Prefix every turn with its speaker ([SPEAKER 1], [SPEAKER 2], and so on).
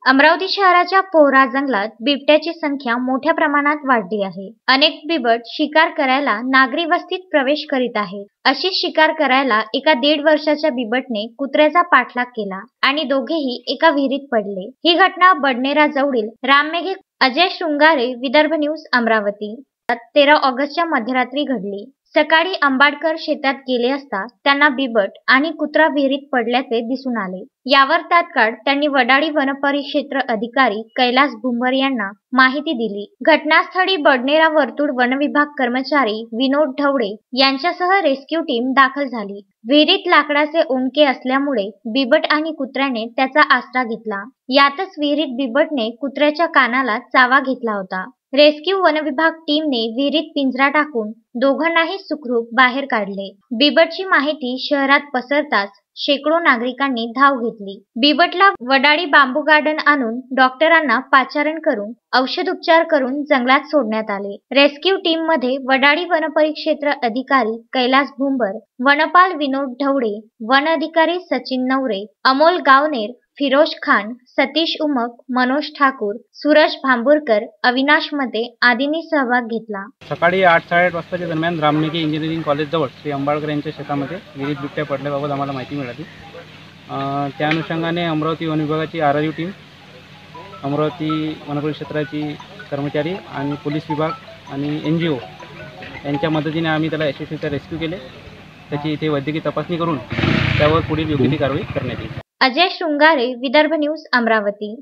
[SPEAKER 1] अमरावती शहराच्या पोहरा जंगलात बिबट्याची संख्या मोठ्या प्रमाणात वाढली आहे। अनेक बिबट शिकार करायला नागरी वस्तीत प्रवेश करीत आहेत। अशी शिकार करायला एका 1.5 वर्षाच्या बिबटने कुत्र्याचा पाठलाग केला आणि दोघेही एका विहिरीत पडले। ही घटना बडनेरा जवळील राममेघे अजय शृंगारे, विदर्भ न्यूज, अमरावती 13 ऑगस्टच्या मध्यरात्री घडली। सकाळी आंबाडकर शेतात गेले असता त्यांना बिबट आणि कुत्रा विहिरीत पडल्याचे दिसून आले। यावर तात्काळ त्यांनी वडाळी वनपरिक्षेत्र अधिकारी कैलास भुंबर यांना माहिती दिली। घटनास्थळी बडनेरा वर्तुळ वनविभाग कर्मचारी विनोद ढवळे यांच्यासह रेस्क्यू टीम दाखल झाली। विहिरीत लाकडाचे ओंडके असल्यामुळे बिबट आणि कुत्र्याने त्याचा आसरा घेतला। यातच विहिरीत बिबटने कुत्र्याच्या कानाला चावा घेतला होता। रेस्क्यू वनविभाग टीमने विहिरीत पिंजरा टाकून दोघांनाही सुखरूप बाहेर काढले। बिबटची माहिती शहरात पसरताच शेकडो नागरिकांनी धाव घेतली। बिबटला वडाळी बांबू गार्डन आणून डॉक्टरांना पाचारण करून औषधोपचार करून जंगलात सोडण्यात आले। रेस्क्यू टीम मध्ये वडाळी वनपरिक्षेत्र अधिकारी कैलास भुंबर, वनपाल विनोद ढवळे, वन अधिकारी सचिन नवरे, अमोल गावनेर, फिरोज खान, सतीश उमक, मनोज ठाकूर, सूरज भांबुरकर, अविनाश मते आदींनी सहभाग घेतला।
[SPEAKER 2] सकाळी 8-8:30 वाजताच्या दरम्यान राममेघे इंजिनिअरिंग कॉलेज जवळ श्री अंबाडकर यांच्या शेतामध्ये विहिरीत बिबट्या पडल्याबाबत आम्हाला माहिती मिळाली। त्या अनुषंगाने अमरावती वन विभागाची आरआरयू टीम, अमरावती वनपरिक्षेत्राची कर्मचारी आणि पोलीस विभाग आणि NGO यांच्या मदतीने आम्ही त्याला यशस्वीरित्या रेस्क्यू केले। त्याची इथे वैद्यकीय तपासणी करून त्यावर पुढील योग्य ती कारवाई करण्यात येईल।
[SPEAKER 1] अजय शृंगारे, विदर्भ न्यूज, अमरावती।